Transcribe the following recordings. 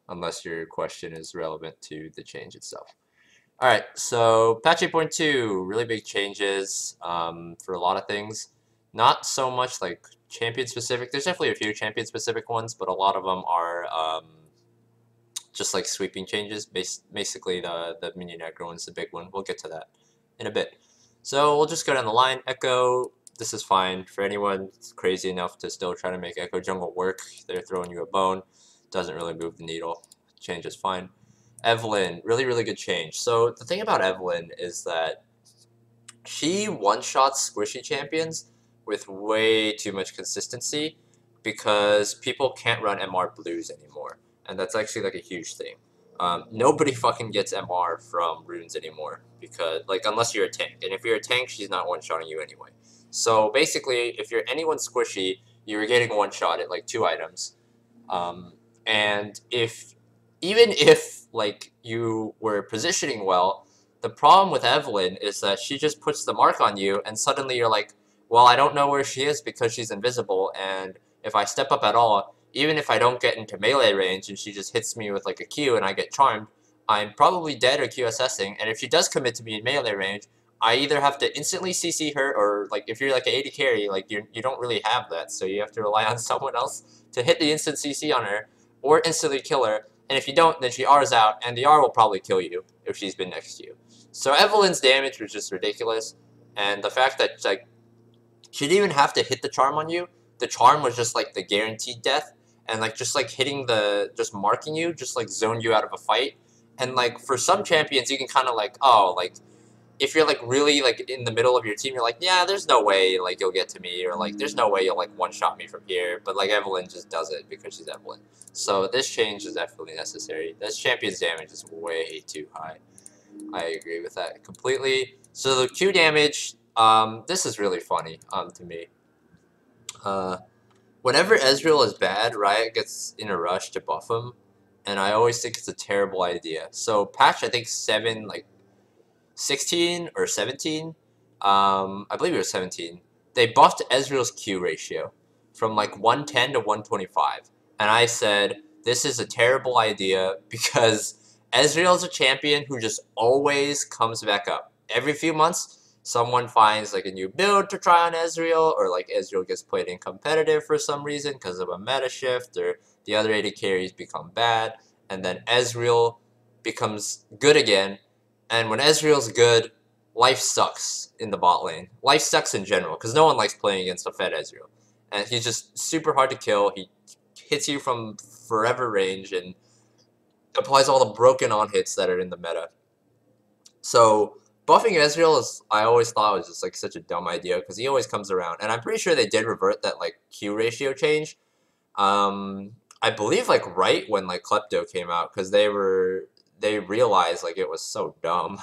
unless your question is relevant to the change itself. Alright, so patch 8.2, really big changes for a lot of things. Not so much like champion specific. There's definitely a few champion specific ones, but a lot of them are just like sweeping changes. Basically, the minion aggro one's the big one. We'll get to that in a bit. So we'll just go down the line. Echo, this is fine for anyone crazy enough to still try to make Echo Jungle work. They're throwing you a bone. Doesn't really move the needle. Change is fine. Evelyn, really, really good change. So the thing about Evelyn is that she one-shots squishy champions with way too much consistency because people can't run MR blues anymore. And that's actually like a huge thing. Nobody fucking gets MR from runes anymore because, like, unless you're a tank. And if you're a tank, she's not one-shotting you anyway. So basically, if you're anyone squishy, you're getting one-shot at like 2 items. And even if like you were positioning well, the problem with Evelyn is that she just puts the mark on you, and suddenly you're like, well, I don't know where she is because she's invisible, and if I step up at all, even if I don't get into melee range and she just hits me with like a Q and I get charmed, I'm probably dead or QSSing, and if she does commit to me in melee range, I either have to instantly CC her, or like if you're like an AD carry, like you don't really have that, so you have to rely on someone else to hit the instant CC on her, or instantly kill her, and if you don't, then she R's out, and the R will probably kill you if she's been next to you. So Evelyn's damage was just ridiculous, and the fact that like she didn't even have to hit the charm on you, the charm was just like the guaranteed death, and like just like hitting just marking you, just like zoned you out of a fight. And like for some champions, you can kind of like, oh, like if you're like really like in the middle of your team, you're like, yeah, there's no way like you'll get to me, or like there's no way you'll like one-shot me from here. But like Evelyn just does it because she's Evelyn. So this change is definitely necessary. This champion's damage is way too high. I agree with that completely. So the Q damage, this is really funny to me. Whenever Ezreal is bad, Riot gets in a rush to buff him, and I always think it's a terrible idea. So patch, I think 16 or 17, I believe it was 17, they buffed Ezreal's Q ratio from like 110 to 125. And I said, this is a terrible idea because Ezreal's a champion who just always comes back up. Every few months, someone finds like a new build to try on Ezreal, or like Ezreal gets played in competitive for some reason because of a meta shift, or the other AD carries become bad, and then Ezreal becomes good again. And when Ezreal's good, life sucks in the bot lane. Life sucks in general, because no one likes playing against a fed Ezreal. And he's just super hard to kill. He hits you from forever range and applies all the broken on hits that are in the meta. So buffing Ezreal is, I always thought, was just like such a dumb idea, because he always comes around. And I'm pretty sure they did revert that like Q ratio change. I believe like right when like Klepto came out, because they realized like it was so dumb.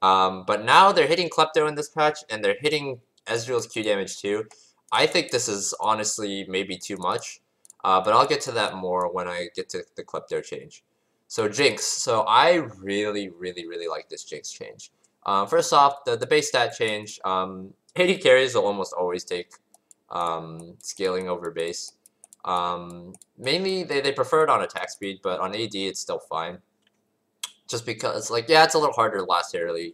But now they're hitting Klepto in this patch, and they're hitting Ezreal's Q damage too. I think this is honestly maybe too much, but I'll get to that more when I get to the Klepto change. So Jinx. So I really, really, really like this Jinx change. First off, the base stat change. AD carries will almost always take scaling over base. Mainly they prefer it on attack speed, but on AD it's still fine. Just because, like, yeah, it's a little harder last early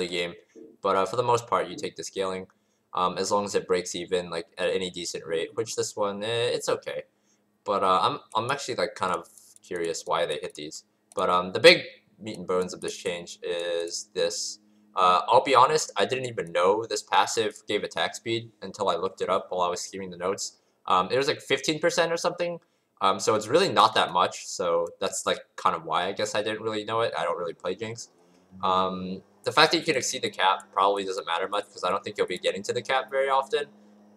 game, but for the most part, you take the scaling, as long as it breaks even, like, at any decent rate. Which this one, it's okay. But I'm actually like kind of curious why they hit these. But the big meat and bones of this change is this. I'll be honest, I didn't even know this passive gave attack speed until I looked it up while I was skimming the notes. It was like 15% or something. So it's really not that much, so that's like kind of why I guess I didn't really know it. I don't really play Jinx. The fact that you can exceed the cap probably doesn't matter much, because I don't think you'll be getting to the cap very often.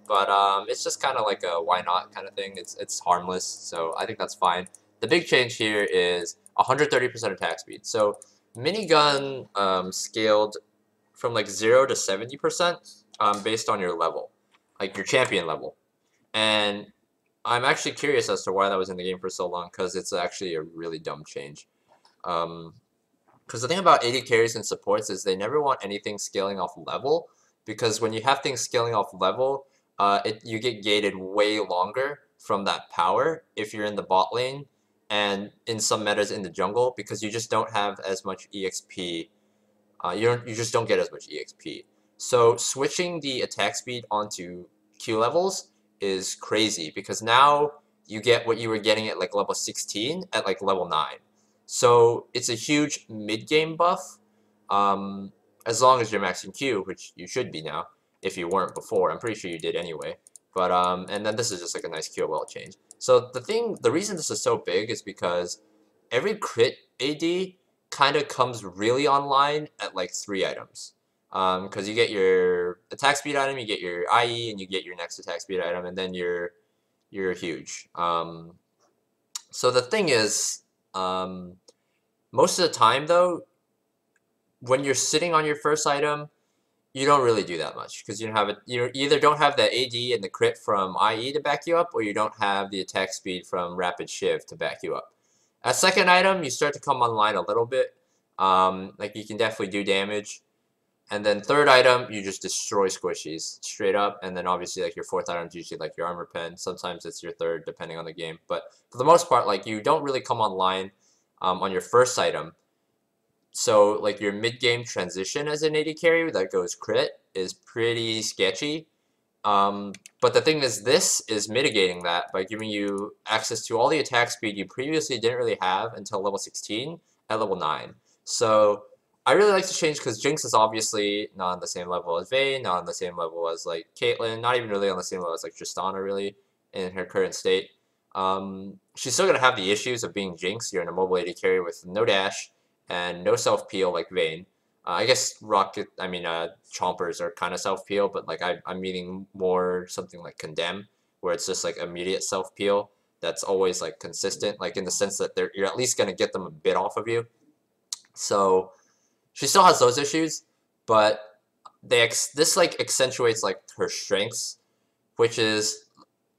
But it's just kind of like a why not kind of thing. It's harmless, so I think that's fine. The big change here is 130% attack speed. So minigun scaled from like 0 to 70% based on your level, like your champion level. And I'm actually curious as to why that was in the game for so long, because it's actually a really dumb change. Because the thing about AD carries and supports is they never want anything scaling off level, because when you have things scaling off level, you get gated way longer from that power if you're in the bot lane and in some metas in the jungle because you just don't have as much EXP. You just don't get as much EXP. So switching the attack speed onto Q levels is crazy because now you get what you were getting at like level 16 at like level 9. So it's a huge mid-game buff, as long as you're maxing Q, which you should be now, if you weren't before. I'm pretty sure you did anyway. But and then this is just like a nice QOL change. So the reason this is so big is because every crit AD kind of comes really online at like 3 items. Because you get your attack speed item, you get your IE, and you get your next attack speed item, and then you're huge. So the thing is, most of the time though, when you're sitting on your first item, you don't really do that much because you either don't have the AD and the crit from IE to back you up, or you don't have the attack speed from Rapid Shiv to back you up. At second item, you start to come online a little bit. Like you can definitely do damage. And then third item, you just destroy squishies straight up. And then obviously like your fourth item is usually like your armor pen. Sometimes it's your third, depending on the game. But for the most part, like you don't really come online on your first item. So like your mid-game transition as an AD carry that goes crit is pretty sketchy. But the thing is, this is mitigating that by giving you access to all the attack speed you previously didn't really have until level 16 at level 9. So I really like to change because Jinx is obviously not on the same level as Vayne, not on the same level as like Caitlyn, not even really on the same level as like Tristana really in her current state. She's still gonna have the issues of being Jinx. You're in a mobile AD carry with no dash and no self peel like Vayne. I guess Chompers are kind of self peel, but like I'm meaning more something like Condemn, where it's just like immediate self peel that's always like consistent, like in the sense that you're at least gonna get them a bit off of you. So she still has those issues, but this like accentuates like her strengths, which is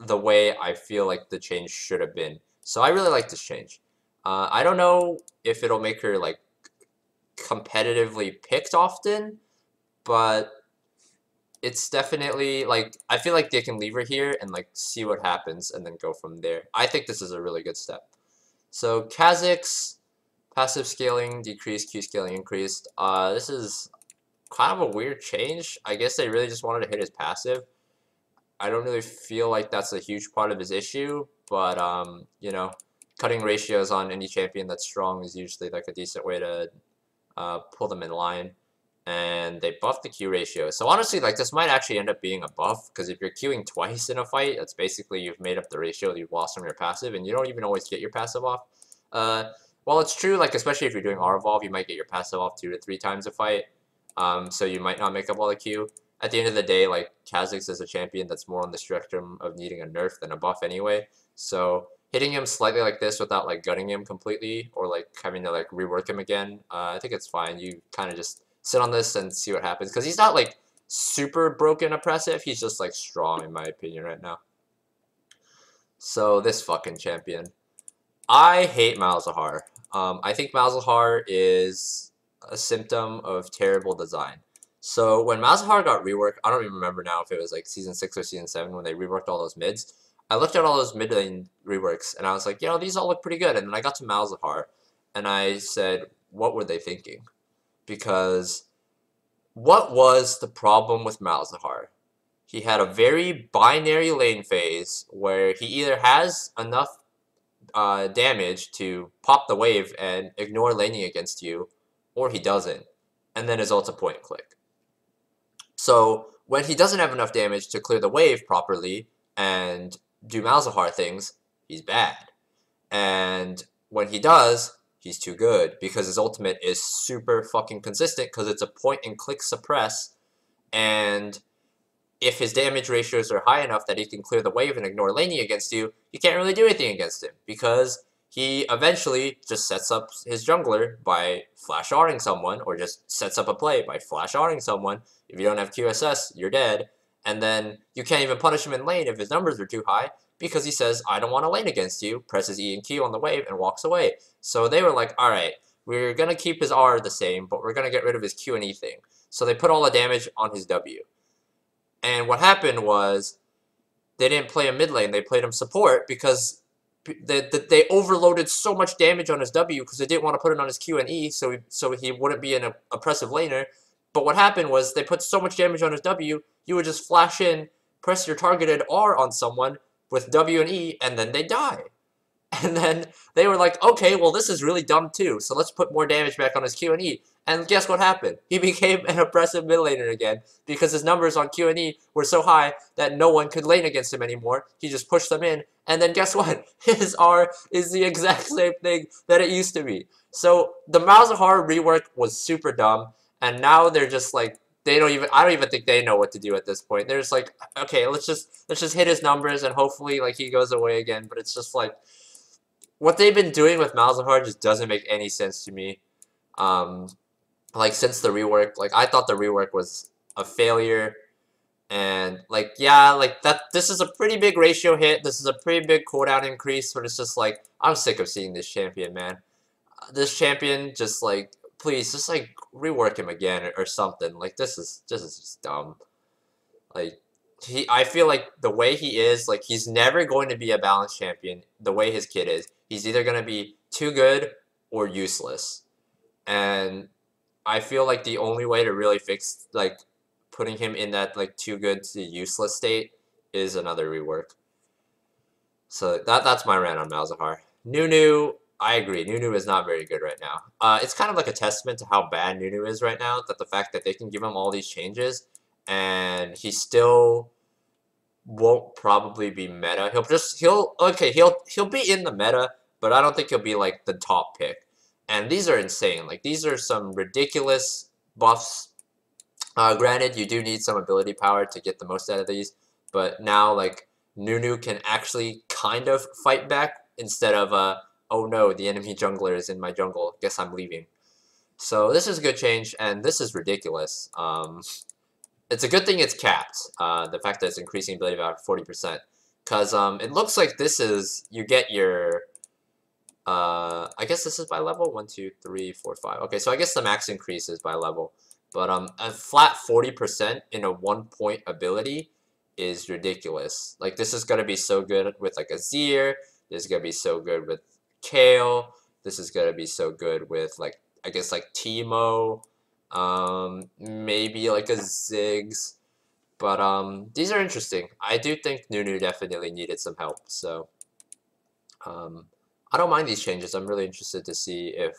the way I feel like the change should have been. So I really like this change. I don't know if it'll make her like competitively picked often, but it's definitely like I feel like they can leave her here and like see what happens and then go from there. I think this is a really good step. So Kha'Zix, passive scaling decreased, Q scaling increased. This is kind of a weird change. I guess they really just wanted to hit his passive. I don't really feel like that's a huge part of his issue, but you know, cutting ratios on any champion that's strong is usually like a decent way to pull them in line. And they buffed the Q ratio. So honestly, like this might actually end up being a buff, because if you're Qing twice in a fight, that's basically you've made up the ratio that you've lost from your passive, and you don't even always get your passive off. While it's true, like especially if you're doing R-Evolve, you might get your passive off 2 to 3 times a fight. So you might not make up all the Q. At the end of the day, like Kha'Zix is a champion that's more on the spectrum of needing a nerf than a buff anyway. So hitting him slightly like this without like gutting him completely or like having to like rework him again, I think it's fine. You kind of just sit on this and see what happens, because he's not like super broken oppressive. He's just like strong in my opinion right now. So this fucking champion, I hate Malzahar. I think Malzahar is a symptom of terrible design. So when Malzahar got reworked, I don't even remember now if it was like season 6 or season 7 when they reworked all those mids. I looked at all those mid lane reworks and I was like, you know, these all look pretty good. And then I got to Malzahar and I said, what were they thinking? Because what was the problem with Malzahar? He had a very binary lane phase where he either has enough damage to pop the wave and ignore laning against you, or he doesn't. And then his ult's a point and click. So when he doesn't have enough damage to clear the wave properly and do Malzahar things, he's bad. And when he does, he's too good, because his ultimate is super fucking consistent because it's a point and click suppress, and if his damage ratios are high enough that he can clear the wave and ignore laning against you, you can't really do anything against him, because he eventually just sets up his jungler by flash R-ing someone, or just sets up a play by flash R-ing someone. If you don't have QSS, you're dead, and then you can't even punish him in lane if his numbers are too high, because he says, I don't want to lane against you, presses E and Q on the wave, and walks away. So they were like, alright, we're going to keep his R the same, but we're going to get rid of his Q and E thing. So they put all the damage on his W. And what happened was, they didn't play him mid lane, they played him support, because they overloaded so much damage on his W because they didn't want to put it on his Q and E, so he wouldn't be an oppressive laner. But what happened was they put so much damage on his W, you would just flash in, press your targeted R on someone with W and E, and then they die. And then they were like, okay, well, this is really dumb too, so let's put more damage back on his Q and E. And guess what happened? He became an oppressive mid laner again because his numbers on Q and E were so high that no one could lane against him anymore. He just pushed them in, and then guess what? His R is the exact same thing that it used to be. So the Malzahar rework was super dumb, and now they're just like, I don't even think they know what to do at this point. They're just like, okay, let's just hit his numbers and hopefully like he goes away again. But it's just like, what they've been doing with Malzahar just doesn't make any sense to me. Like, since the rework, like, I thought the rework was a failure. And, like, yeah, like, this is a pretty big ratio hit. This is a pretty big cooldown increase, but it's just like, I'm sick of seeing this champion, man. This champion, just, like, please, just, like, rework him again or something. Like, this is just dumb. Like, I feel like the way he is, like, he's never going to be a balanced champion the way his kit is. He's either going to be too good or useless. And I feel like the only way to really fix, like, putting him in that, like, too good to useless state is another rework. So that's my rant on Malzahar. Nunu, I agree. Nunu is not very good right now. It's kind of like a testament to how bad Nunu is right now, that the fact that they can give him all these changes and he still won't probably be meta. He'll be in the meta, but I don't think he'll be like the top pick. And these are insane. Like, these are some ridiculous buffs. Granted, you do need some ability power to get the most out of these, but now, like, Nunu can actually kind of fight back instead of, oh no, the enemy jungler is in my jungle, guess I'm leaving. So this is a good change, and this is ridiculous. It's a good thing it's capped, the fact that it's increasing ability by 40%, because it looks like this is, you get your, I guess this is by level, 1, 2, 3, 4, 5. Okay, so I guess the max increase is by level. But a flat 40% in a 1-point ability is ridiculous. Like, this is going to be so good with, like, Azir. This is going to be so good with Kale. This is going to be so good with, like, I guess, like, Teemo. Maybe, like, a Ziggs. But, these are interesting. I do think Nunu definitely needed some help. So, I don't mind these changes. I'm really interested to see if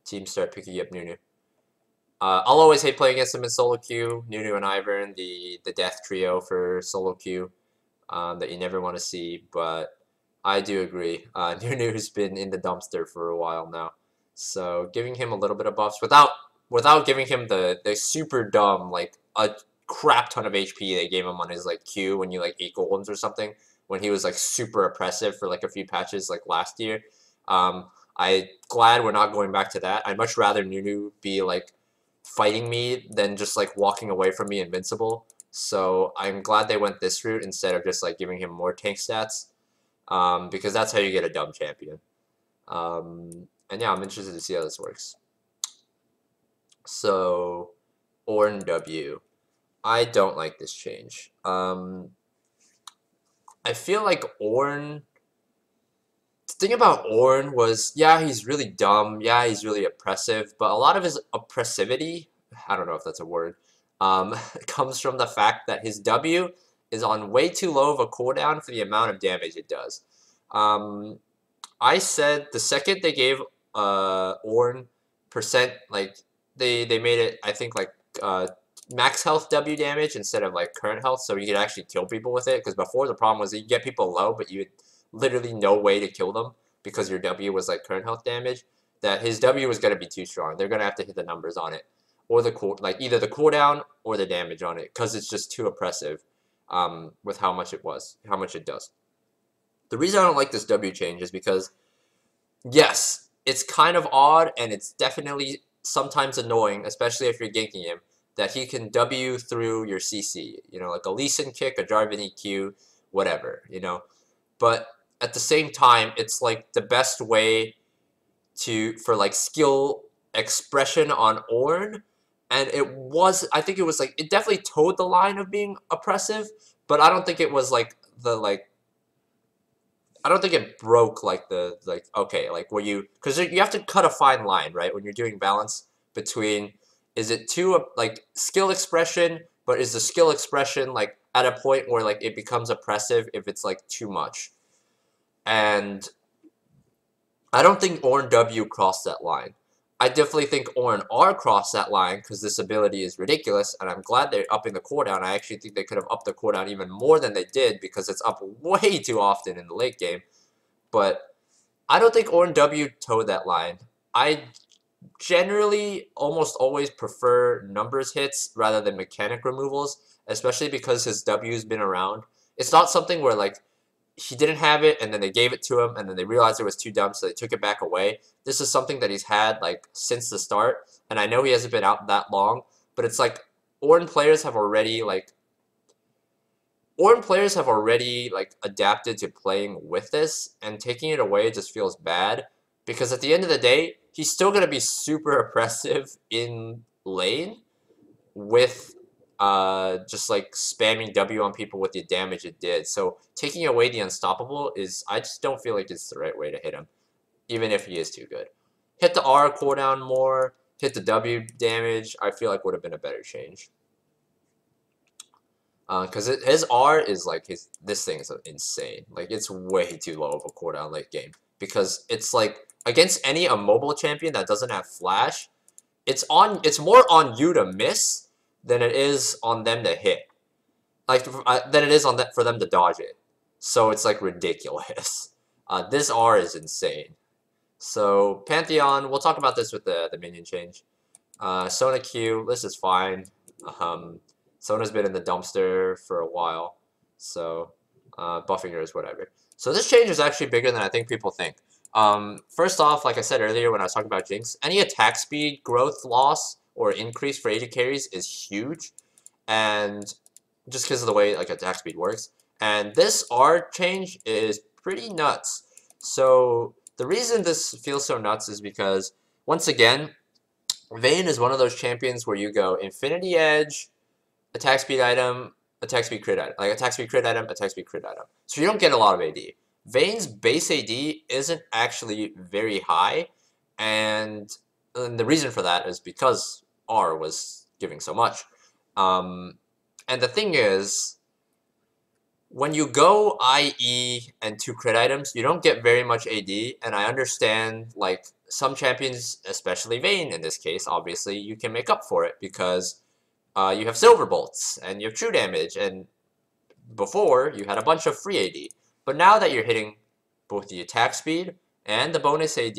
teams start picking up Nunu. I'll always hate playing against him in solo queue. Nunu and Ivern, the death trio for solo queue that you never want to see. But I do agree. Nunu's been in the dumpster for a while now. So giving him a little bit of buffs without giving him the super dumb, like, a crap ton of HP they gave him on his, like, Q when you, like, 8 golems or something, when he was, like, super oppressive for, like, a few patches, like, last year. I'm glad we're not going back to that. I'd much rather Nunu be, like, fighting me than just, like, walking away from me invincible. So I'm glad they went this route instead of just, like, giving him more tank stats, because that's how you get a dumb champion. And yeah, I'm interested to see how this works. So, Ornn W. I don't like this change. I feel like Ornn... The thing about Ornn was, yeah, he's really dumb, yeah, he's really oppressive, but a lot of his oppressivity, I don't know if that's a word, comes from the fact that his W is on way too low of a cooldown for the amount of damage it does. I said the second they gave Ornn percent, like, they made it, I think, like, max health W damage instead of, like, current health, so you could actually kill people with it, because before the problem was that you get people low, but you had literally no way to kill them because your W was, like, current health damage, that his W was going to be too strong. They're going to have to hit the numbers on it, or either the cooldown or the damage on it, because it's just too oppressive with how much it does. The reason I don't like this W change is because, yes, it's kind of odd, and it's definitely sometimes annoying, especially if you're ganking him, that he can W through your CC, you know, like a Lee Sin kick, a Jarvan EQ, whatever, you know. But at the same time, it's, like, the best way for, like, skill expression on Ornn, and I think it was, like, it definitely towed the line of being oppressive, but I don't think it was, like, I don't think it broke like okay, like where because you have to cut a fine line, right, when you're doing balance between, is it too like skill expression, but is the skill expression like at a point where like it becomes oppressive if it's like too much. And I don't think Ornn W crossed that line. I definitely think Ornn R crossed that line because this ability is ridiculous, and I'm glad they're upping the cooldown. I actually think they could have upped the cooldown even more than they did because it's up way too often in the late game. But I don't think Ornn W towed that line. I generally almost always prefer numbers hits rather than mechanic removals, especially because his W's been around. It's not something where like he didn't have it and then they gave it to him and then they realized it was too dumb, so they took it back away. This is something that he's had like since the start, and I know he hasn't been out that long, but it's like Ornn players have already adapted to playing with this, and taking it away just feels bad because at the end of the day, he's still going to be super oppressive in lane with just like spamming W on people with the damage it did. So taking away the unstoppable I just don't feel like it's the right way to hit him, even if he is too good. Hit the R cooldown more, hit the W damage, I feel like would have been a better change. Because his R is like, this thing is insane. Like, it's way too low of a cooldown late game. Because it's like, against any immobile champion that doesn't have flash, it's more on you to miss than it is on them to hit. Like, than it is for them to dodge it. So it's like ridiculous. This R is insane. So Pantheon, we'll talk about this with the minion change. Sona Q, this is fine. Sona's been in the dumpster for a while, so buffing her is whatever. So this change is actually bigger than I think people think. First off, like I said earlier when I was talking about Jinx, any attack speed growth loss or increase for AD carries is huge, and just because of the way like attack speed works. And this R change is pretty nuts. So the reason this feels so nuts is because, once again, Vayne is one of those champions where you go Infinity Edge, attack speed item, attack speed crit item. Like attack speed crit item, attack speed crit item. So you don't get a lot of AD. Vayne's base AD isn't actually very high, and the reason for that is because R was giving so much. And the thing is, when you go IE and 2 crit items, you don't get very much AD, and I understand, like, some champions, especially Vayne in this case, obviously, you can make up for it because you have Silver Bolts, and you have True Damage, and before, you had a bunch of free AD. But now that you're hitting both the attack speed and the bonus AD,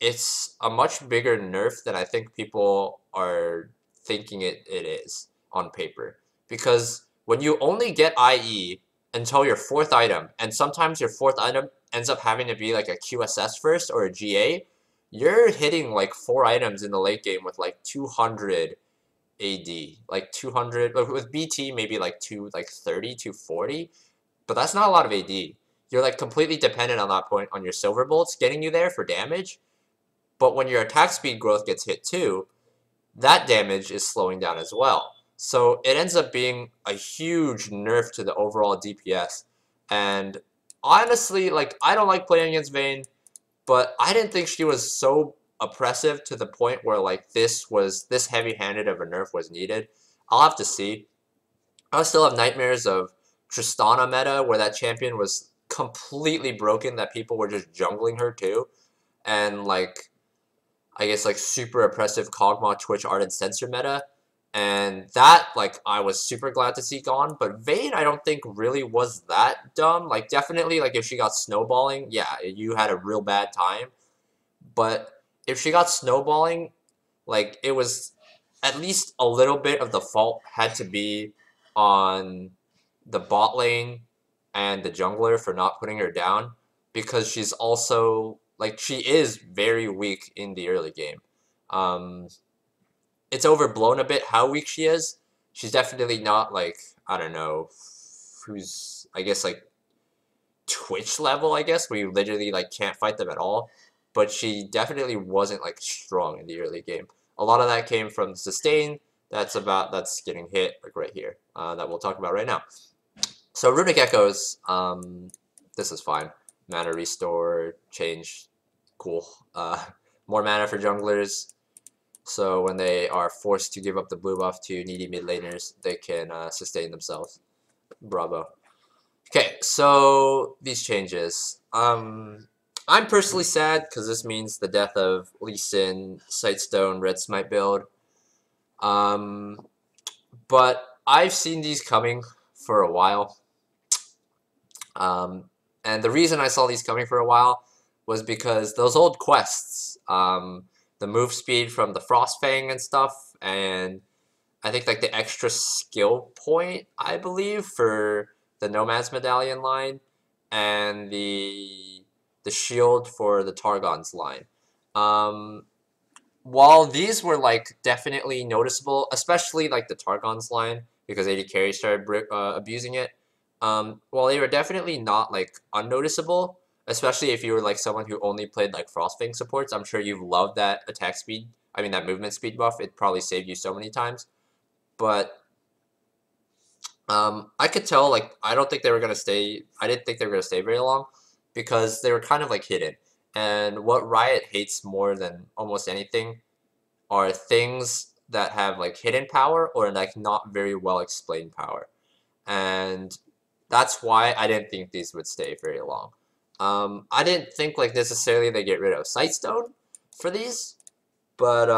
it's a much bigger nerf than I think people are thinking it is on paper. Because when you only get IE until your 4th item, and sometimes your 4th item ends up having to be like a QSS first or a GA, you're hitting like 4 items in the late game with like 200 AD, like 200, with BT maybe like 230, 240, but that's not a lot of AD. You're like completely dependent on that point on your Silver Bolts getting you there for damage, but when your attack speed growth gets hit too, that damage is slowing down as well. So it ends up being a huge nerf to the overall DPS. And honestly, like, I don't like playing against Vayne, but I didn't think she was so oppressive to the point where like this heavy-handed of a nerf was needed. I'll have to see. I still have nightmares of Tristana meta where that champion was completely broken, that people were just jungling her too, and like I guess like super oppressive Kog'Maw Twitch Ardent Sensor meta, and that like I was super glad to see gone. But Vayne I don't think really was that dumb. Like definitely like if she got snowballing, yeah, you had a real bad time. But if she got snowballing, like it was at least a little bit of the fault had to be on the bot lane and the jungler for not putting her down, because she's also like she is very weak in the early game. It's overblown a bit how weak she is. She's definitely not like, I don't know, who's I guess like Twitch level, I guess, where you literally like can't fight them at all. But she definitely wasn't like strong in the early game. A lot of that came from sustain. That's getting hit like right here. That we'll talk about right now. So Runic Echoes, this is fine. mana restore, change, cool. More mana for junglers, so when they are forced to give up the blue buff to needy mid laners, they can sustain themselves. Bravo. Okay, so these changes. I'm personally sad because this means the death of Lee Sin, Sightstone, Red Smite build. But I've seen these coming for a while. And the reason I saw these coming for a while was because those old quests, the move speed from the Frostfang and stuff, and I think like the extra skill point, I believe, for the Nomad's Medallion line, and the shield for the Targon's line. While these were like definitely noticeable, especially like the Targon's line, because AD carry started abusing it, while they were definitely not like unnoticeable, especially if you were like someone who only played like Frostfang supports, I'm sure you've loved that attack speed. I mean that movement speed buff. It probably saved you so many times. But I could tell like I don't think they were gonna stay. I didn't think they were gonna stay very long because they were kind of like hidden. And what Riot hates more than almost anything are things that have like hidden power or like not very well explained power. And that's why I didn't think these would stay very long. I didn't think like necessarily they get rid of Sightstone for these, but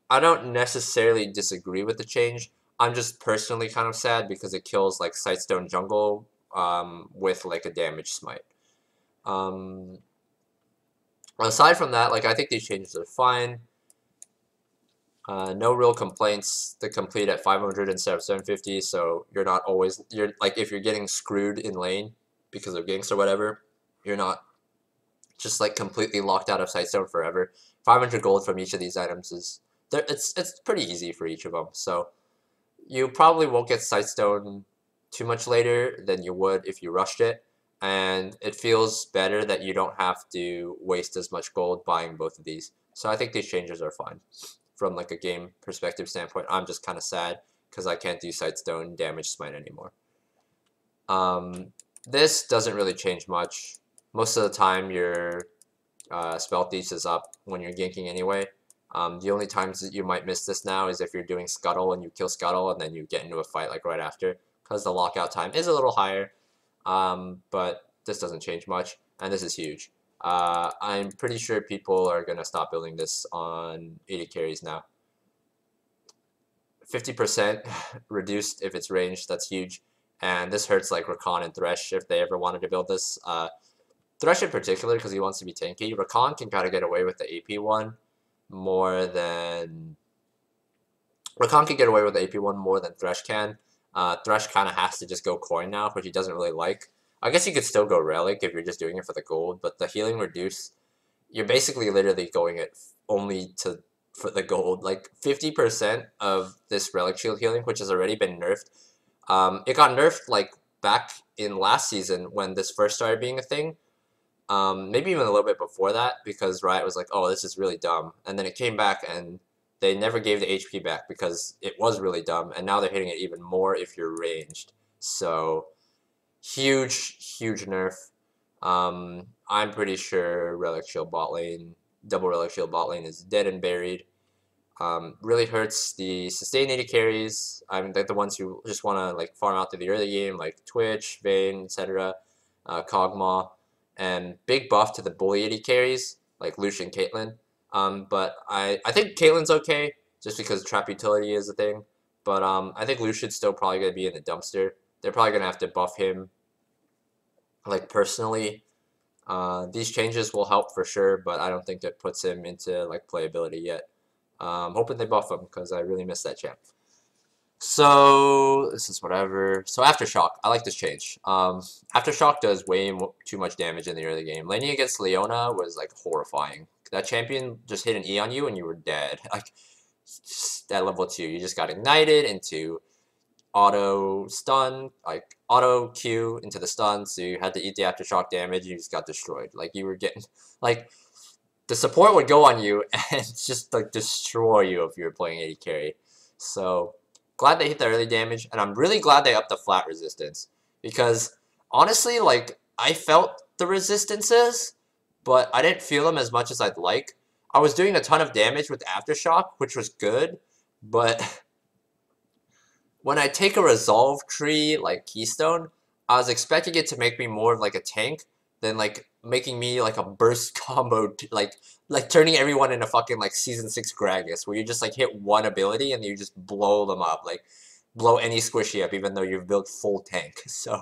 I don't necessarily disagree with the change. I'm just personally kind of sad because it kills like Sightstone jungle with like a damage smite. Aside from that, like I think these changes are fine. No real complaints to complete at 500 instead of 750, so you're not always, like if you're getting screwed in lane because of ganks or whatever, you're not just like completely locked out of Sightstone forever. 500 gold from each of these items is, it's pretty easy for each of them, so you probably won't get Sightstone too much later than you would if you rushed it, and it feels better that you don't have to waste as much gold buying both of these. So I think these changes are fine. From like a game perspective standpoint, I'm just kind of sad because I can't do Sightstone damage smite anymore. This doesn't really change much. Most of the time your spell thief is up when you're ganking anyway. The only times that you might miss this now is if you're doing Scuttle and you kill Scuttle and then you get into a fight like right after, because the lockout time is a little higher. But this doesn't change much, and this is huge. I'm pretty sure people are going to stop building this on 80 carries now. 50% reduced if it's ranged, that's huge. And this hurts like Rakan and Thresh if they ever wanted to build this. Thresh in particular because he wants to be tanky. Rakan can kind of get away with the AP one more than... Rakan can get away with the AP one more than Thresh can. Thresh kind of has to just go coin now, which he doesn't really like. I guess you could still go Relic if you're just doing it for the gold, but the healing reduce, you're basically literally going it only for the gold. Like 50% of this Relic Shield healing, which has already been nerfed, it got nerfed like back in last season when this first started being a thing. Maybe even a little bit before that, because Riot was like, oh, this is really dumb. And then it came back and they never gave the HP back because it was really dumb, and now they're hitting it even more if you're ranged. So... huge nerf. I'm pretty sure Relic Shield bot lane, double Relic Shield bot lane is dead and buried. Really hurts the sustained 80 carries. I mean, like the ones who just want to like farm out through the early game, like Twitch, Vayne, etc., Kog'Maw, and big buff to the bully 80 carries, like Lucian, Caitlyn. But I think Caitlyn's okay, just because trap utility is a thing. But I think Lucian's still probably going to be in the dumpster. They're probably going to have to buff him, like, personally. These changes will help for sure, but I don't think it puts him into, like, playability yet. Hoping they buff him, because I really miss that champ. So, this is whatever. So, Aftershock. I like this change. Aftershock does way too much damage in the early game. Laning against Leona was, like, horrifying. That champion just hit an E on you and you were dead. Like, at level 2, you just got ignited into... auto stun, like auto Q into the stun, so you had to eat the aftershock damage, you just got destroyed. Like you were getting, like, the support would go on you and just like destroy you if you were playing AD carry. So glad they hit the early damage, and I'm really glad they upped the flat resistance, because honestly, like, I felt the resistances, but I didn't feel them as much as I'd like. I was doing a ton of damage with Aftershock, which was good, but when I take a resolve tree like Keystone, I was expecting it to make me more of like a tank than like making me like a burst combo, like turning everyone into fucking like Season 6 Gragas, where you just like hit one ability and you just blow them up, like blow any squishy up even though you've built full tank. So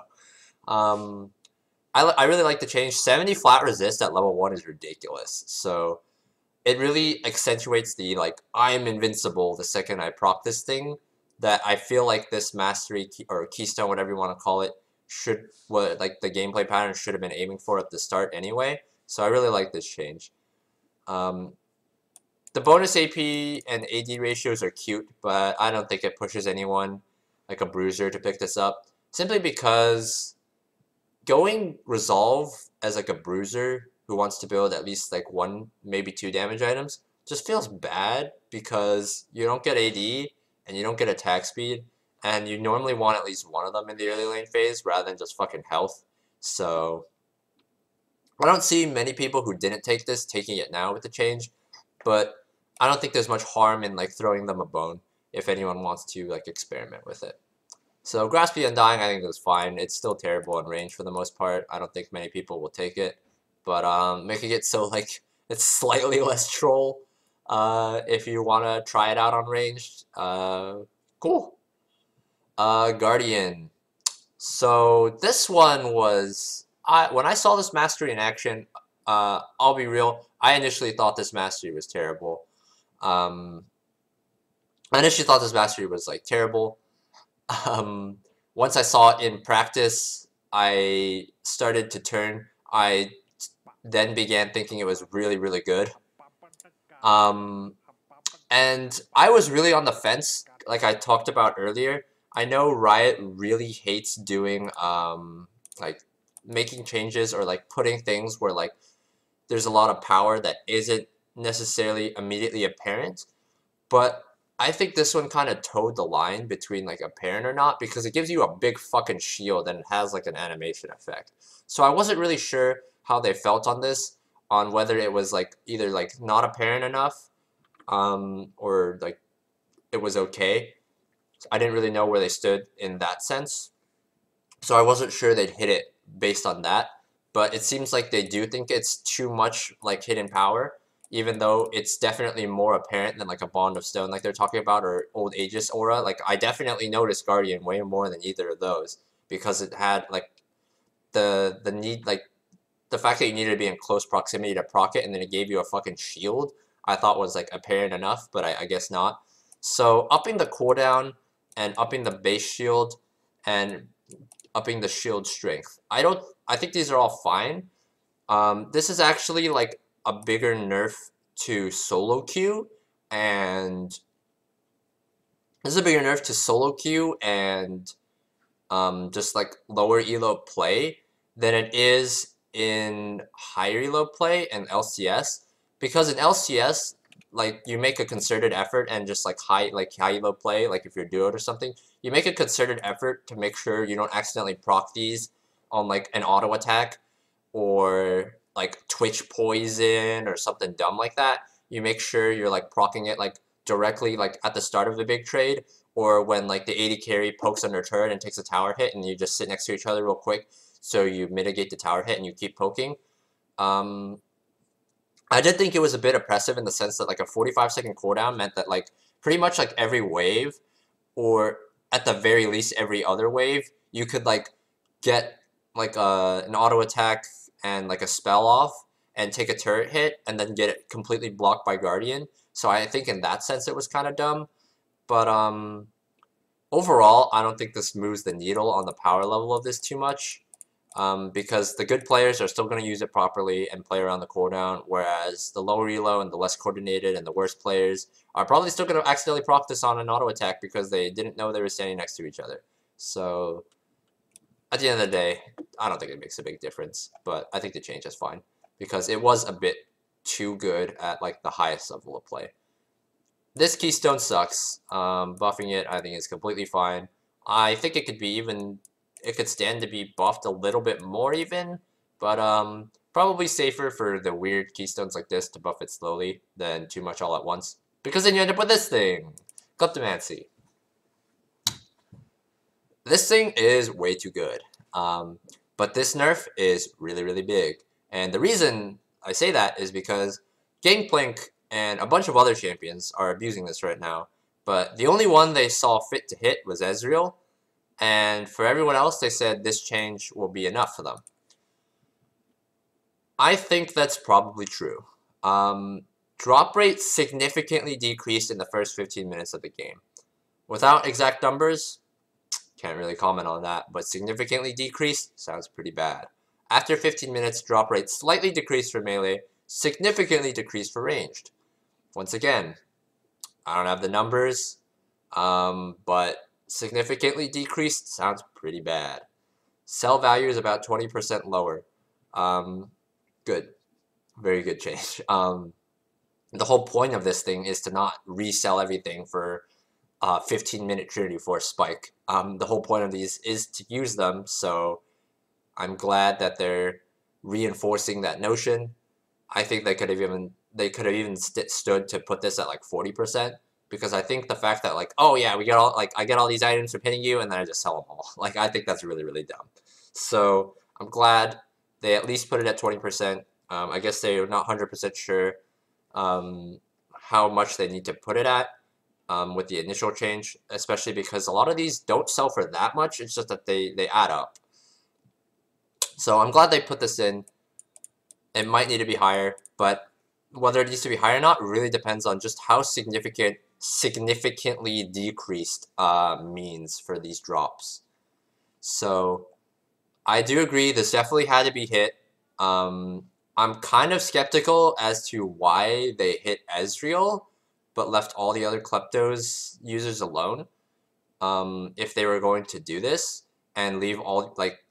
I really like the change. 70 flat resist at level 1 is ridiculous. So it really accentuates the like I'm invincible the second I proc this thing, that I feel like this mastery or keystone, whatever you want to call it, should like the gameplay pattern should have been aiming for at the start anyway. So I really like this change. The bonus AP and AD ratios are cute, but I don't think it pushes anyone like a bruiser to pick this up, simply because going resolve as like a bruiser who wants to build at least like 1, maybe 2 damage items just feels bad, because you don't get AD and you don't get attack speed, and you normally want at least one of them in the early lane phase rather than just fucking health. So I don't see many people who didn't take this taking it now with the change, but I don't think there's much harm in like throwing them a bone if anyone wants to like experiment with it. So Grasp the Undying, I think it was fine. It's still terrible in range for the most part. I don't think many people will take it, but making it so like it's slightly less troll if you want to try it out on ranged, cool. Guardian. So this one was, when I saw this mastery in action, I'll be real, I initially thought this mastery was terrible. I initially thought this mastery was like terrible. Once I saw it in practice, I started to turn. I then began thinking it was really, really good. And I was really on the fence, like I talked about earlier. I know Riot really hates doing, like, making changes or, like, putting things where, like, there's a lot of power that isn't necessarily immediately apparent. But I think this one kind of towed the line between, like, apparent or not, because it gives you a big fucking shield and it has, like, an animation effect. So I wasn't really sure how they felt on this, on whether it was, like, either, like, not apparent enough, or, like, it was okay. I didn't really know where they stood in that sense. So I wasn't sure they'd hit it based on that. But it seems like they do think it's too much like hidden power, even though it's definitely more apparent than like a Bond of Stone like they're talking about, or Old Aegis Aura. Like I definitely noticed Guardian way more than either of those, because it had like the need, like the fact that you needed to be in close proximity to proc it, and then it gave you a fucking shield, I thought was like apparent enough, but I guess not. So upping the cooldown and upping the base shield and upping the shield strength, I think these are all fine. This is actually like a bigger nerf to solo queue, and this is a bigger nerf to solo queue and just like lower elo play than it is in higher elo play and LCS, because in LCS, like you make a concerted effort and just like high elo play, like if you're duoed or something, you make a concerted effort to make sure you don't accidentally proc these on like an auto attack or like Twitch poison or something dumb like that. You make sure you're like proccing it like directly like at the start of the big trade, or when like the AD carry pokes under turret and takes a tower hit, and you just sit next to each other real quick so you mitigate the tower hit and you keep poking. I did think it was a bit oppressive in the sense that like a 45-second cooldown meant that like pretty much like every wave, or at the very least every other wave, you could like get like an auto attack and like a spell off and take a turret hit and then get it completely blocked by Guardian. So I think in that sense it was kind of dumb. But overall, I don't think this moves the needle on the power level of this too much. Because the good players are still going to use it properly and play around the cooldown, whereas the lower elo and the less coordinated and the worst players are probably still going to accidentally proc this on an auto attack because they didn't know they were standing next to each other. So at the end of the day, I don't think it makes a big difference, but I think the change is fine because it was a bit too good at like the highest level of play. This keystone sucks. Buffing it, I think, is completely fine. I think it could be even. It could stand to be buffed a little bit more even, But probably safer for the weird keystones like this to buff it slowly than too much all at once. Because then you end up with this thing. Kleptomancy. This thing is way too good. But this nerf is really, really big. And the reason I say that is because Gangplank and a bunch of other champions are abusing this right now. But the only one they saw fit to hit was Ezreal. And for everyone else, they said this change will be enough for them. I think that's probably true. Drop rate significantly decreased in the first 15 minutes of the game. Without exact numbers, can't really comment on that, but significantly decreased sounds pretty bad. After 15 minutes, drop rate slightly decreased for melee, significantly decreased for ranged. Once again, I don't have the numbers, but significantly decreased sounds pretty bad. Sell value is about 20% lower. Good. Very good change. The whole point of this thing is to not resell everything for 15-minute Trinity Force spike. The whole point of these is to use them, so I'm glad that they're reinforcing that notion. I think they could have even stood to put this at like 40%, because I think the fact that like, oh yeah, I get all these items for pinning you and then I just sell them all. Like, I think that's really, really dumb. So I'm glad they at least put it at 20%. I guess they're not 100% sure how much they need to put it at with the initial change, especially because a lot of these don't sell for that much. It's just that they add up. So I'm glad they put this in. It might need to be higher, but whether it needs to be higher or not really depends on just how significantly decreased means for these drops. So I do agree this definitely had to be hit. I'm kind of skeptical as to why they hit Ezreal but left all the other Kleptos users alone. If they were going to do this and leave all, like,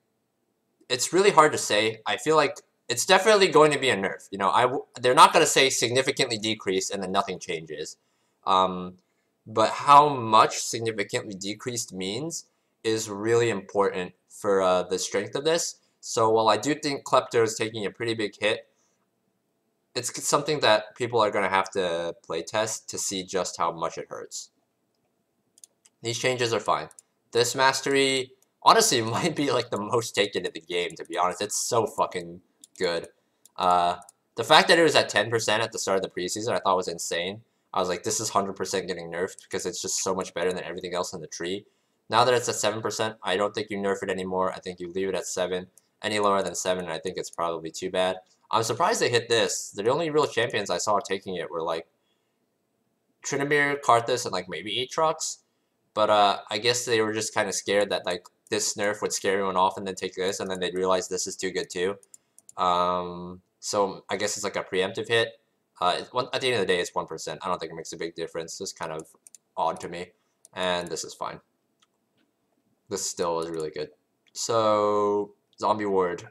it's really hard to say. I feel like it's definitely going to be a nerf. You know, they're not going to say significantly decreased and then nothing changes. But how much significantly decreased means is really important for the strength of this. So while I do think Klepto is taking a pretty big hit, it's something that people are going to have to play test to see just how much it hurts. These changes are fine. This mastery, honestly, might be like the most taken in the game, to be honest. It's so fucking good. The fact that it was at 10% at the start of the preseason, I thought was insane. I was like, this is 100% getting nerfed because it's just so much better than everything else in the tree. Now that it's at 7%, I don't think you nerf it anymore. I think you leave it at 7. Any lower than 7, I think it's probably too bad. I'm surprised they hit this. The only real champions I saw taking it were like Tryndamere, Karthus, and like maybe Aatrox. But I guess they were just kind of scared that like this nerf would scare everyone off and then take this, and then they'd realize this is too good too. So I guess it's like a preemptive hit. At the end of the day, it's 1%. I don't think it makes a big difference. It's kind of odd to me. And this is fine. This still is really good. So, Zombie Ward.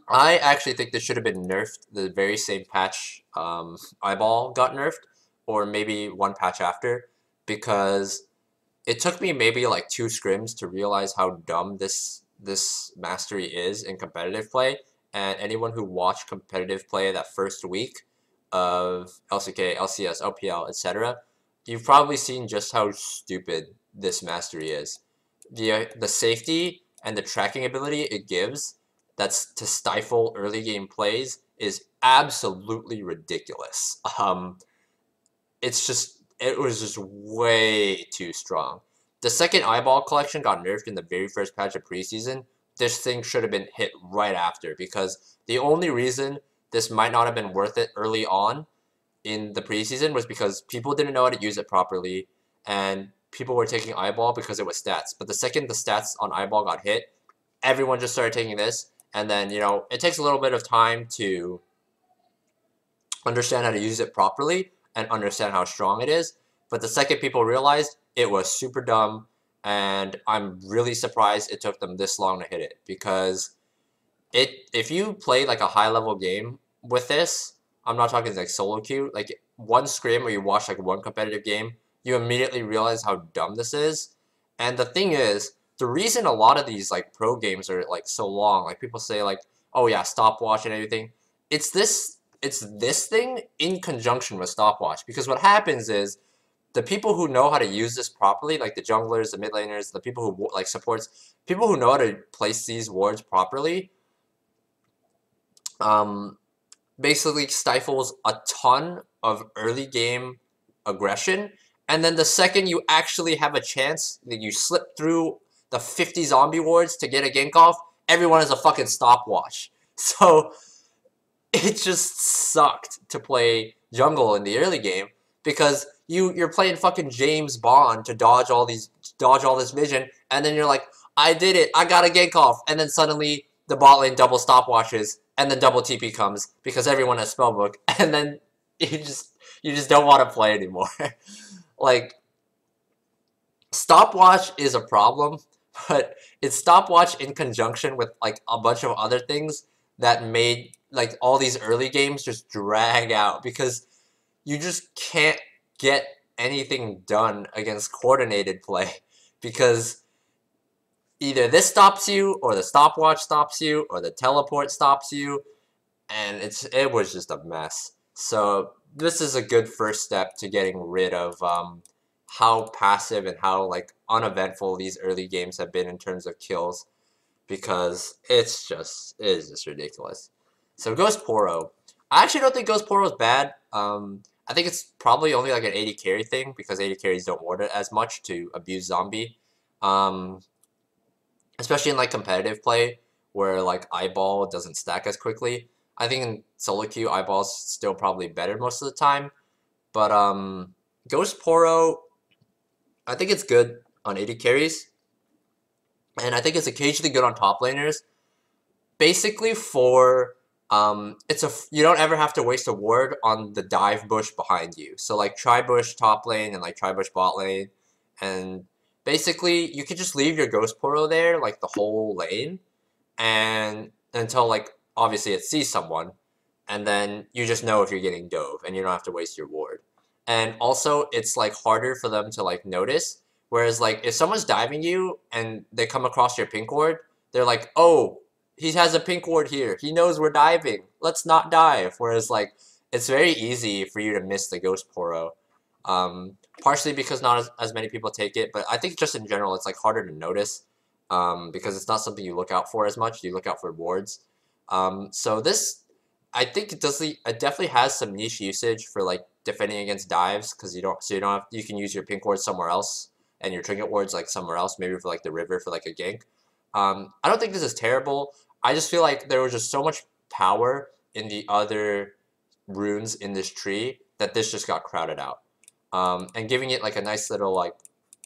I actually think this should have been nerfed the very same patch Eyeball got nerfed, or maybe one patch after, because it took me maybe like 2 scrims to realize how dumb this mastery is in competitive play. And anyone who watched competitive play that first week of LCK, LCS, OPL, etc., you've probably seen just how stupid this mastery is. The safety and the tracking ability it gives, that's to stifle early game plays, is absolutely ridiculous. It was just way too strong. The second Eyeball collection got nerfed in the very first patch of preseason. This thing should have been hit right after, because the only reason this might not have been worth it early on in the preseason was because people didn't know how to use it properly, and people were taking Eyeball because it was stats. But the second the stats on Eyeball got hit, everyone just started taking this, and then, you know, it takes a little bit of time to understand how to use it properly and understand how strong it is. But the second people realized, it was super dumb, and I'm really surprised it took them this long to hit it, because if you play like a high level game with this, I'm not talking like solo queue, like one scrim or you watch like one competitive game, you immediately realize how dumb this is. And the thing is, the reason a lot of these like pro games are like so long, like people say like, oh yeah, stopwatch and everything. It's this thing in conjunction with stopwatch, because what happens is the people who know how to use this properly, like the junglers, the mid laners, the people who like supports, people who know how to place these wards properly, basically stifles a ton of early game aggression. And then the second you actually have a chance that you slip through the 50 zombie wards to get a gank off, everyone is a fucking stopwatch. So it just sucked to play jungle in the early game, because you're playing fucking James Bond to dodge all this vision, and then you're like, I did it, I got a gank off, and then suddenly the bot lane double stopwatches, and then double TP comes because everyone has spellbook, and then you just don't want to play anymore. Like, stopwatch is a problem, but it's stopwatch in conjunction with like a bunch of other things that made like all these early games just drag out, because you just can't get anything done against coordinated play, because either this stops you, or the stopwatch stops you, or the teleport stops you, and it was just a mess. So this is a good first step to getting rid of how passive and how like uneventful these early games have been in terms of kills, because it is just ridiculous. So Ghost Poro, I actually don't think Ghost Poro is bad. I think it's probably only like an 80 carry thing, because 80 carries don't ward it as much to abuse zombie. Especially in like competitive play where like eyeball doesn't stack as quickly. I think in solo queue, eyeball's still probably better most of the time. But Ghost Poro, I think it's good on 80 carries. And I think it's occasionally good on top laners. Basically for you don't ever have to waste a ward on the dive bush behind you. So like tri bush top lane and like tri bush bot lane, and basically you could just leave your Ghost Poro there like the whole lane, and until like obviously it sees someone, and then you just know if you're getting dove and you don't have to waste your ward. And also it's like harder for them to like notice, whereas like if someone's diving you and they come across your pink ward, they're like, oh, he has a pink ward here. He knows we're diving. Let's not dive. Whereas, like, it's very easy for you to miss the Ghost Poro. Partially because not as many people take it, but I think just in general, it's, like, harder to notice. Because it's not something you look out for as much. You look out for wards. So this, I think it definitely has some niche usage for, like, defending against dives. Because you can use your pink ward somewhere else. And your trinket wards, like, somewhere else. Maybe for, like, the river for, like, a gank. I don't think this is terrible. I just feel like there was just so much power in the other runes in this tree that this just got crowded out. And giving it like a nice little like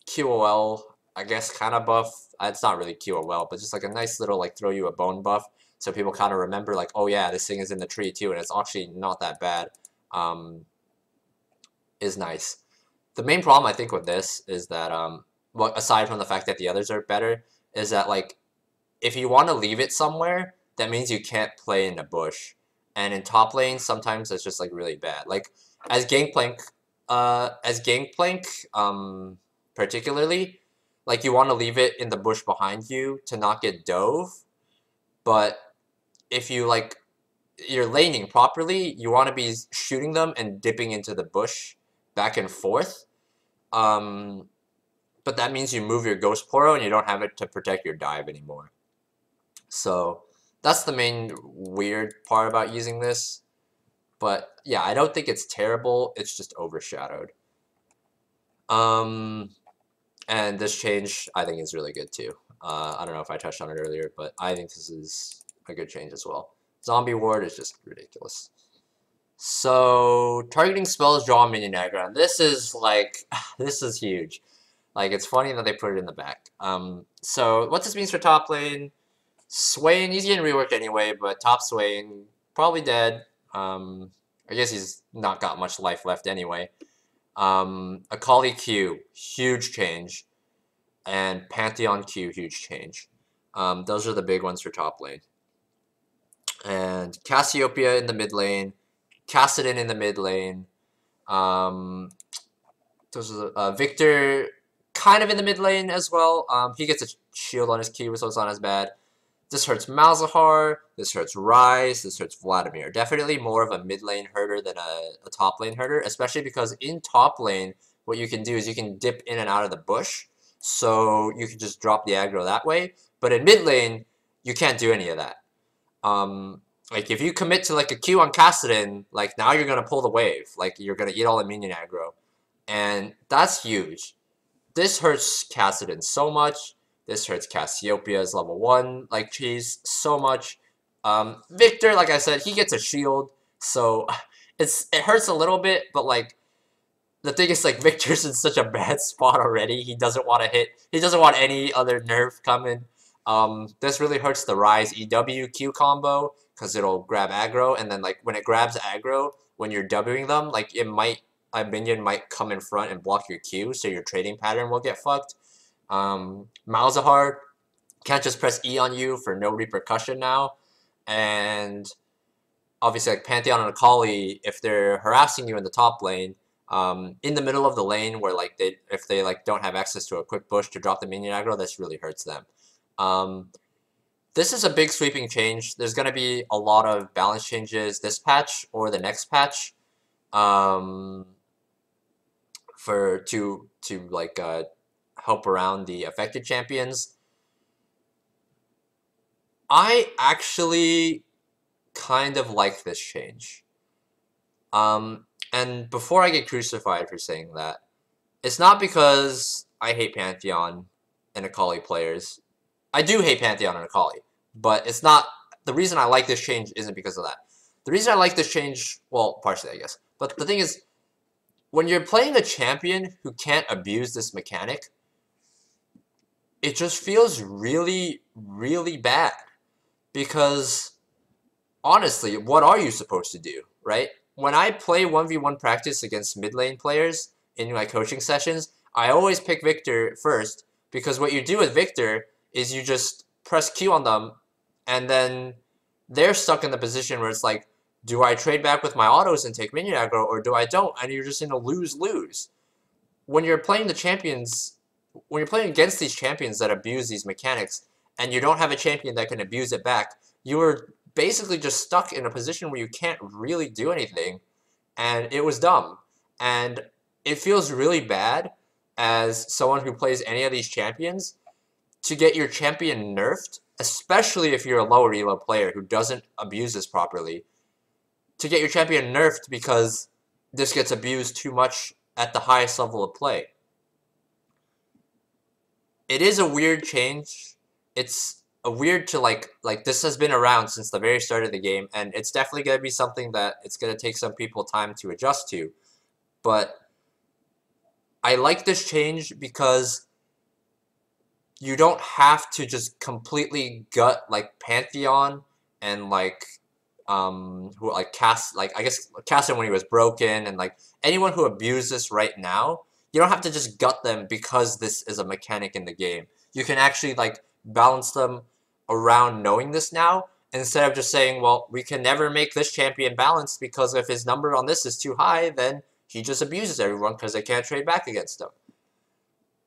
QOL, I guess, kind of buff. It's not really QOL, but just like a nice little like throw you a bone buff, so people kind of remember like, oh yeah, this thing is in the tree too, and it's actually not that bad. Is nice. The main problem I think with this is that well, aside from the fact that the others are better, is that like if you want to leave it somewhere, that means you can't play in the bush. And in top lane, sometimes it's just like really bad. Like as Gangplank, particularly, like you want to leave it in the bush behind you to not get dove. But if you like you're laning properly, you want to be shooting them and dipping into the bush back and forth. But that means you move your Ghost Poro and you don't have it to protect your dive anymore. So that's the main weird part about using this. But yeah, I don't think it's terrible. It's just overshadowed. And this change I think is really good too. I don't know if I touched on it earlier, but I think this is a good change as well. Zombie ward is just ridiculous. So targeting spells draw minion aggro. This is like this is huge. Like it's funny that they put it in the back. So what this means for top lane. Swain, he's getting reworked anyway, but top Swain, probably dead. I guess he's not got much life left anyway. Akali Q, huge change. And Pantheon Q, huge change. Those are the big ones for top lane. And Cassiopeia in the mid lane. Kassadin in the mid lane. Those are Victor kind of in the mid lane as well. He gets a shield on his Q, so it's not as bad. This hurts Malzahar, this hurts Rise, this hurts Vladimir. Definitely more of a mid lane herder than a top lane herder, especially because in top lane, what you can do is you can dip in and out of the bush, so you can just drop the aggro that way. But in mid lane, you can't do any of that. Like, if you commit to, like, a Q on Kassadin, like, now you're going to pull the wave. Like, you're going to eat all the minion aggro. And that's huge. This hurts Kassadin so much. This hurts Cassiopeia's level 1, like, cheese so much. Victor, like I said, he gets a shield, so it hurts a little bit, but, like, the thing is, like, Victor's in such a bad spot already. He doesn't want to hit. He doesn't want any other nerf coming. This really hurts the Rise EW Q combo, because it'll grab aggro, and then, like, when it grabs aggro, when you're Wing them, like, a minion might come in front and block your Q, so your trading pattern will get fucked. Malzahar can't just press E on you for no repercussion now, and obviously, like, Pantheon and Akali, if they're harassing you in the top lane, in the middle of the lane where, like, if they like don't have access to a quick push to drop the minion aggro, this really hurts them. This is a big sweeping change. There's going to be a lot of balance changes this patch or the next patch, to like help around the affected champions. I actually kind of like this change. And before I get crucified for saying that, it's not because I hate Pantheon and Akali players. I do hate Pantheon and Akali, but it's not, the reason I like this change isn't because of that. The reason I like this change, well, partially I guess, but the thing is, when you're playing a champion who can't abuse this mechanic, it just feels really, really bad. Because, honestly, what are you supposed to do, right? When I play 1v1 practice against mid lane players in my coaching sessions, I always pick Victor first, because what you do with Victor is you just press Q on them, and then they're stuck in the position where it's like, do I trade back with my autos and take minion aggro, or do I don't? And you're just in a lose-lose. When you're playing the champions, when you're playing against these champions that abuse these mechanics, and you don't have a champion that can abuse it back, you are basically just stuck in a position where you can't really do anything, and it was dumb. And it feels really bad as someone who plays any of these champions to get your champion nerfed, especially if you're a lower elo player who doesn't abuse this properly, to get your champion nerfed because this gets abused too much at the highest level of play. It is a weird change. It's a weird to like this has been around since the very start of the game, and it's definitely going to be something that it's going to take some people time to adjust to. But I like this change because you don't have to just completely gut like Pantheon and like who like I guess Casson when he was broken, and like anyone who abused this right now. You don't have to just gut them because this is a mechanic in the game. You can actually like balance them around knowing this now, instead of just saying, well, we can never make this champion balanced because if his number on this is too high, then he just abuses everyone because they can't trade back against him.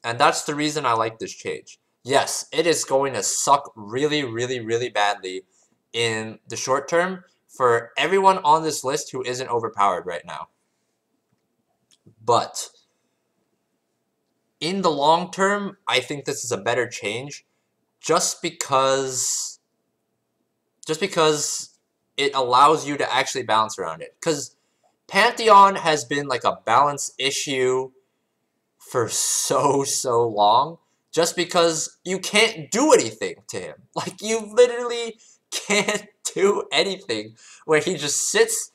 And that's the reason I like this change. Yes, it is going to suck really, really, really badly in the short term for everyone on this list who isn't overpowered right now. But in the long term, I think this is a better change just because it allows you to actually balance around it. Because Pantheon has been like a balance issue for so long, just because you can't do anything to him. Like, you literally can't do anything where he just sits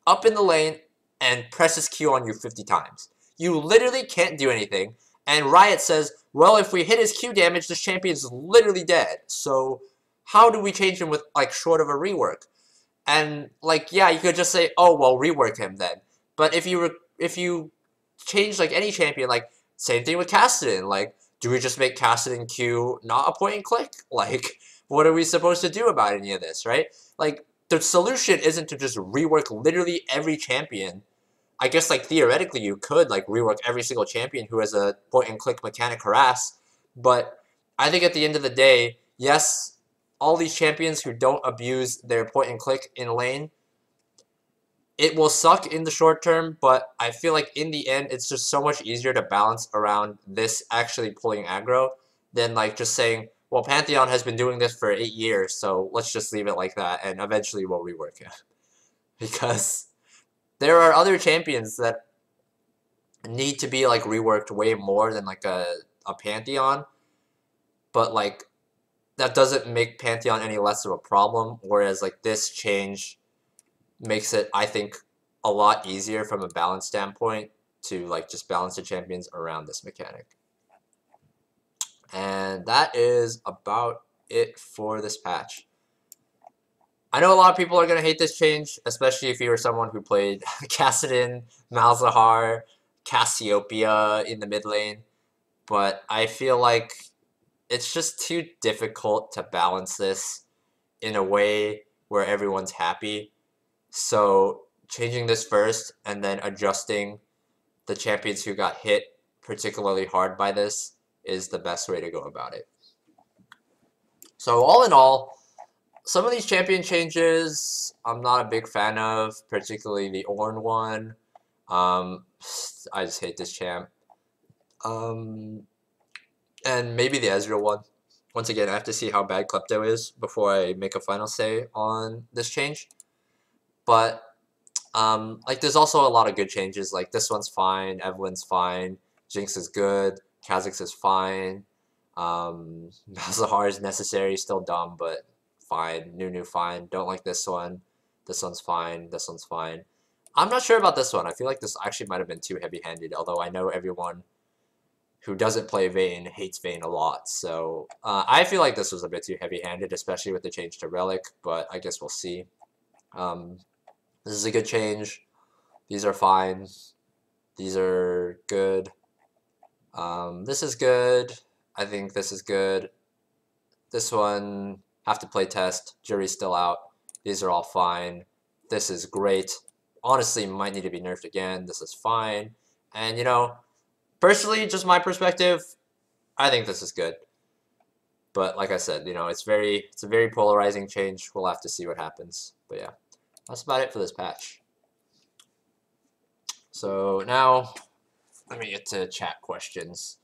up in the lane and presses Q on you 50 times. You literally can't do anything, and Riot says, well, if we hit his Q damage, this champion's literally dead, so how do we change him with, like, short of a rework? And, like, yeah, you could just say, oh, well, rework him then. But if you change, like, any champion, like, same thing with Kassadin, like, do we just make Kassadin Q not a point and click? Like, what are we supposed to do about any of this, right? Like, the solution isn't to just rework literally every champion. I guess, like, theoretically you could, like, rework every single champion who has a point-and-click mechanic harass, but I think at the end of the day, yes, all these champions who don't abuse their point and click in lane, it will suck in the short term, but I feel like in the end, it's just so much easier to balance around this actually pulling aggro than like just saying, well, Pantheon has been doing this for 8 years, so let's just leave it like that, and eventually we'll rework it. Because there are other champions that need to be like reworked way more than like a Pantheon, but like that doesn't make Pantheon any less of a problem, whereas like this change makes it, I think, a lot easier from a balance standpoint to like just balance the champions around this mechanic. And that is about it for this patch. I know a lot of people are going to hate this change, especially if you were someone who played Kassadin, Malzahar, Cassiopeia in the mid lane, but I feel like it's just too difficult to balance this in a way where everyone's happy. So changing this first and then adjusting the champions who got hit particularly hard by this is the best way to go about it. So all in all, some of these champion changes I'm not a big fan of, particularly the Ornn one. I just hate this champ. And maybe the Ezreal one. Once again, I have to see how bad Klepto is before I make a final say on this change. But like there's also a lot of good changes. Like this one's fine, Evelyn's fine, Jinx is good, Kha'Zix is fine, Malzahar is necessary, still dumb, but fine. Nunu fine. Don't like this one. This one's fine. This one's fine. I'm not sure about this one. I feel like this actually might have been too heavy-handed, although I know everyone who doesn't play Vayne hates Vayne a lot. So I feel like this was a bit too heavy-handed, especially with the change to Relic, but I guess we'll see. This is a good change. These are fine. These are good. This is good. I think this is good. This one, have to play test. Jury's still out. These are all fine. This is great. Honestly, might need to be nerfed again. This is fine. And, you know, personally, just my perspective, I think this is good. But like I said, you know, it's a very polarizing change. We'll have to see what happens. But yeah, that's about it for this patch. So now, let me get to chat questions.